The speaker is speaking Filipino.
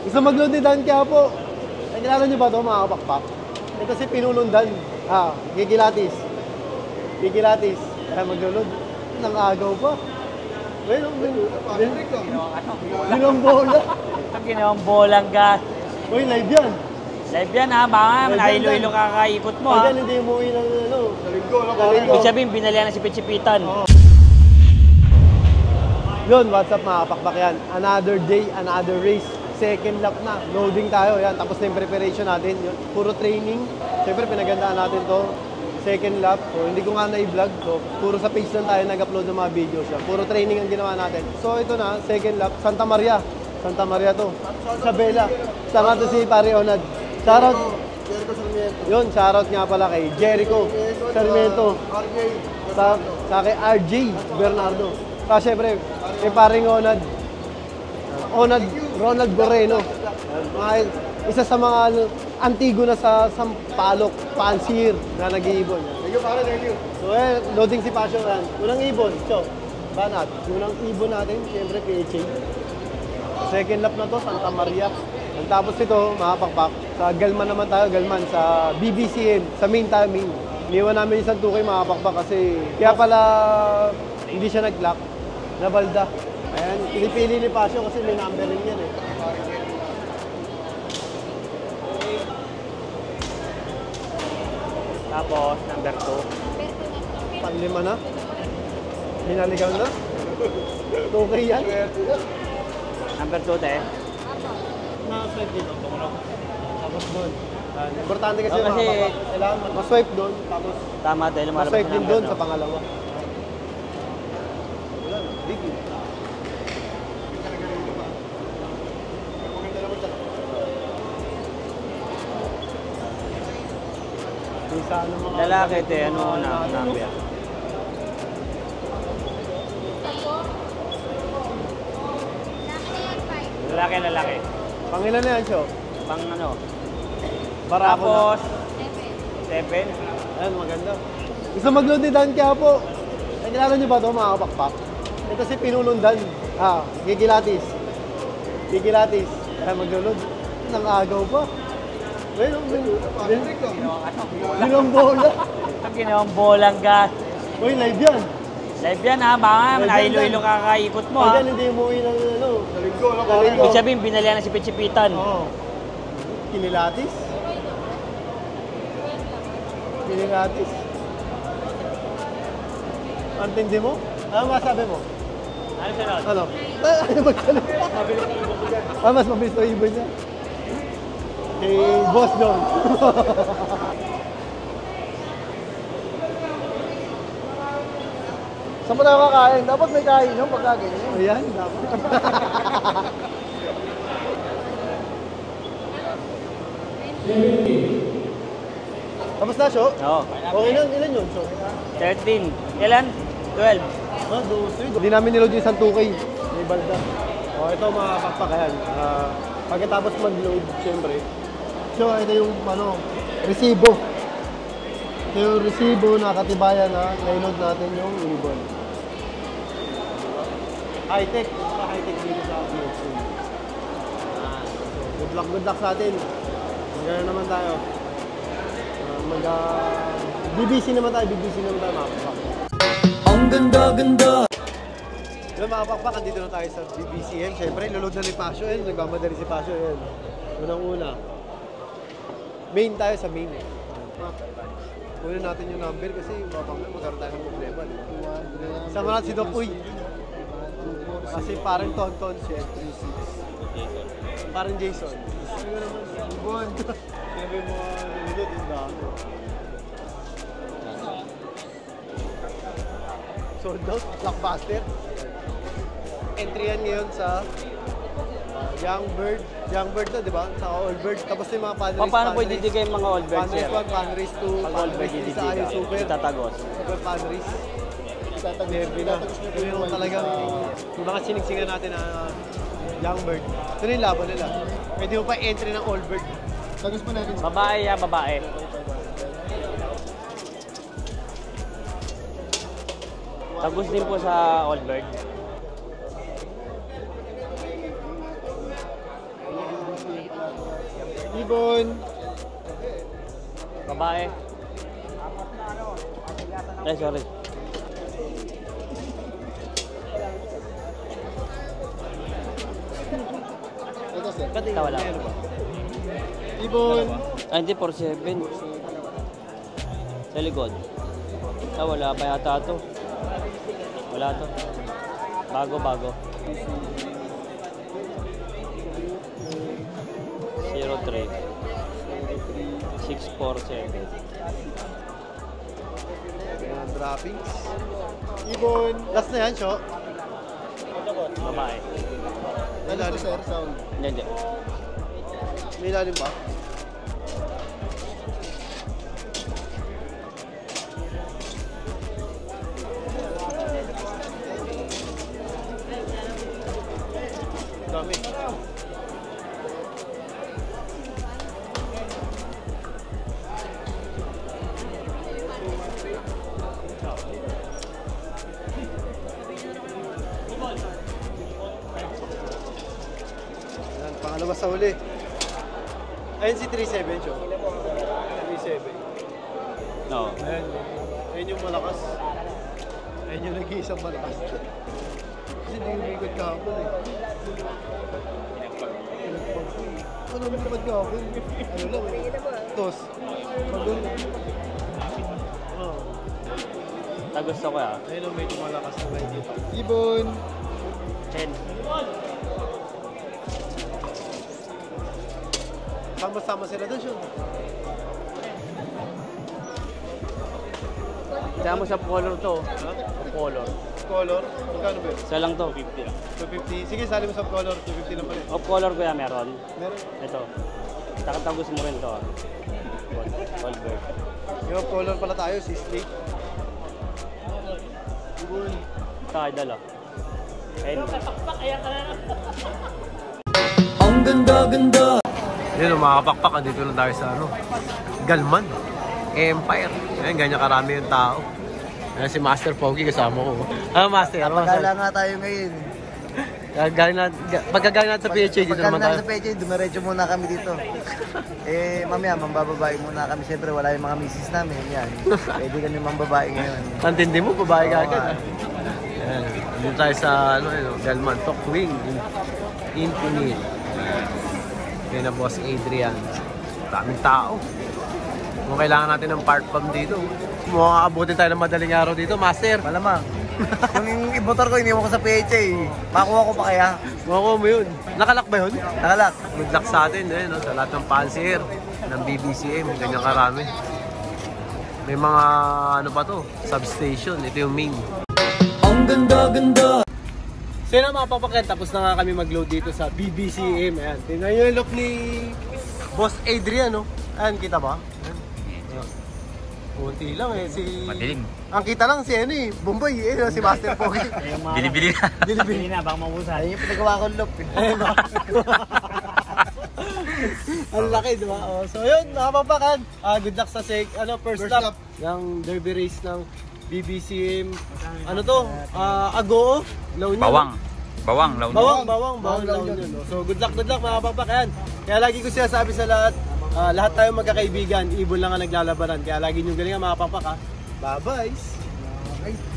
Gusto mag-load ni Dan Quiapo. Ay, kilala nyo ba ito mga kapakpak? Ito si Pinulundan. Gigilatis. Gigilatis. Kaya mag-load. Nang agaw pa. Well, ginawang bola. Ginawang bolang gas. Uy, live yan. Live yan ha, baka nahilo-hilo kakakikot mo ha. Hindi umuwi ng ano. Ibig sabihin, binalihan na si Pichipitan. Yun, what's up mga kapakpak yan. Another day, another race. Second lap na. Loading tayo. Yan. Tapos na yung preparation natin. Yun. Puro training. Siyempre, pinagandaan natin to. Second lap. So, hindi ko nga na-vlog. So, puro sa page lang tayo nag-upload ng mga videos. Yan. Puro training ang ginawa natin. So, ito na. Second lap. Santa Maria. Santa Maria to. Isabela. Saka to si Pare Onad. Shoutout. Yun, shoutout nga pala kay Jericho Sarmiento. Sa kay RJ Bernardo. Saka syempre, kay Paring Onad. Ronald Boreno. Isa sa mga antigo na sa Sampaloc, Pansir na nag-iibon. Thank you, pare, thank you. So, loading si Pasio yan. Unang ibon, Banat. Unang ibon natin, siyempre, PHA. Second lap na to, Santa Maria. Ang tapos ito, mga pakpak, sa Galman naman tayo, Galman, sa BBCN, sa main tayo, main. Iniwan namin isang tukay, mga pakpak, kasi kaya pala hindi siya nag-lock, nabalda. Ayan, pinipili ni Pasio kasi may number rin yan eh. Tapos, number 2. Panlima na. Hinaligaw na. Okay yan. Number 2, te. Na-swipe dito. Tapos doon. Importante kasi kasi kailangan ma-swipe doon. Tapos tama, dahil lumalabas ma-swipe din doon no? sa pangalawa. Wala na. Big yun. Lalaki, te. Ano na? Number? Lalaki. Pangilan na yan, Cho? Pang ano? Barako Tapos, na. 7. Ayan, maganda. Gusto mag-load ni Dan Quiapo. Ay, kilala nyo ba ito mga kapakpak? Ito si Pinulundan. Gigilatis. Gigilatis. Kaya mag-load. Nang agaw pa. Well, ginawang bola. Ginawang bolang gas. Uy, live yan. Live yan ha, baka nahilo-hilo kakakikot mo ha. Hindi umuwi ng ano. Ibig sabihin, binalihan na si Pichipitan. Oo. Kinilatis. Kinilatis. Antindi mo? Ano masabi mo? Ano sunod? Ano? Ano magsalita? Mas mabilis na ibon niya. Kay Boss John. Saan mo tayo kakain? Dapat may kain yung pagkaganyan. Ayan, dapat. Tapos na, Sho? Oo. Okay na, ilan yun, Sho? 13. Kailan? 12. Hindi namin niload yung isang 2K. May balda. Ito mga pakpakayan. Pagkatapos mag-load, siyempre. So, ito yung resibo. Ito yung resibo na katibayan na na-load natin yung ibon. High-tech. High-tech dito sa PHC. So, good luck sa atin. Magkano naman tayo. BBC naman tayo mga pakpak. Ang ganda-ganda! Yung mga pakpak, andito na tayo sa BBCN. Siyempre, lulod na ni Pasio. Nagmamadali si Pasio. Unang-una. Main tayo sa main. Kunin natin yung number kasi magkaroon tayo ng problema. Sama natin si Doc Uy. Kasi parang Tonton siya. 36. Parang Jason. Ibon. Sabi mo, nilod yung dami. Sold out, Blockbuster. Entry yan ngayon sa Young Bird to, di ba? Sa All Bird. Tapos yung mga Panrace. Paano po i-didigay yung mga all birds, sir? Panrace 1, Panrace 2, Pag all bird Panrace 3 sa i-didiga, Ayo Super. itatagos. Super Panrace. Derby na. Ito yung talagang yung mga siningsingan natin na Young Bird. Ito na yung laban nila. Pwede mo pa entry ng All Bird. Tagos pa natin. Babae ya, babae. Tagos din po sa all bird. Ibon. Babae. Ay, sorry. Ito sir. Ito wala. Ibon. Ay, hindi, 4-7. Sa likod. Wala pa yata ito. Wala to. Bago. 03 647. Ayan, droppings. Ibon. Last na yan, Sho. Babae. Ito Ilalim sir, ba? sound. Hindi. May ilalim ba? Dami. Yan, pangalawa sa huli. Ayun si 37, Sho. 37. No. Ayan. Ayun yung malakas. Ayun yung nag-iisang malakas. Kasi hindi yung ikot kahapon eh. Ano naman ikot kahapon? Ano lang eh. Tos. Magul. Oh. Gusto ko ah. Ayun ang medyo malakas na nakikita. Ibon. 10. Sama-sama sila doon, Sean. Kaya mo sa color to. Color. Color? Magkano ba yun? Isa lang to. 50 lang. 250. Sige, sali mo sa color. 250 lang pala. Off color ko yan meron. Meron. Ito. Takatagos mo rin to ah. Goldberg. Yung off color pala tayo, si Slate. Ibon. Ito ay dala. Ang ganda-ganda. Yun, mga kapakpak, andito na tayo sa Galman Empire. Ayan, ganyan karami yung tao. Ayan si Master Pogi kasama ko. Master? Ano Pagkala nga tayo ngayon. Pagkagaling natin sa PHA dito naman tayo. Pagkala sa PHA, dumiretso muna kami dito. Mamaya, mambababae muna kami. Siyempre, wala yung mga misis namin. Yan. Pwede kami mambabae ngayon. Tantindi mo, babae ka Oo, agad. Ayan, andito tayo sa Galman Talk Wing Infinite. Yan na Boss Adrian. Daming tao. Kung kailangan natin ng part pump dito, makakabutin tayo ng madaling araw dito, Master. Malamang. Yung motor ko, iniwan ko sa PHA. Makuha ko pa kaya? Makuha mo yun. Nakalak ba yun? Nakalak. Good luck sa atin sa lahat ng pansier ng BBCM, ganyan karami. May mga substation. Ito yung main. Ang ganda-ganda. So yun mga papakyan, tapos na nga kami mag-load dito sa BBCM. Ayan, tingnan nyo yung look ni Boss Adrian, no? Ayan, kita ba? Ayan. Ayan. Kunti lang Madilim. Ang kita lang si Bombay, si Master Pogi. Bili-bili na. Bili na, baka mabusan. Ayun yung pinagawa kong loop. Ayan, no? Ang laki, di ba? Oh, so yun, mga papakyan, good luck sa first lap ng derby race ng BBCM. Ano to? Agoo? La Union? Bawang, Bawang, La Union. No? So good luck mga papakyan. Kaya lagi ko sinasabi sa lahat tayo magkakaibigan, ibon lang ang naglalabanan. Kaya lagi nyo galingan mga papak ha. Bye-bye!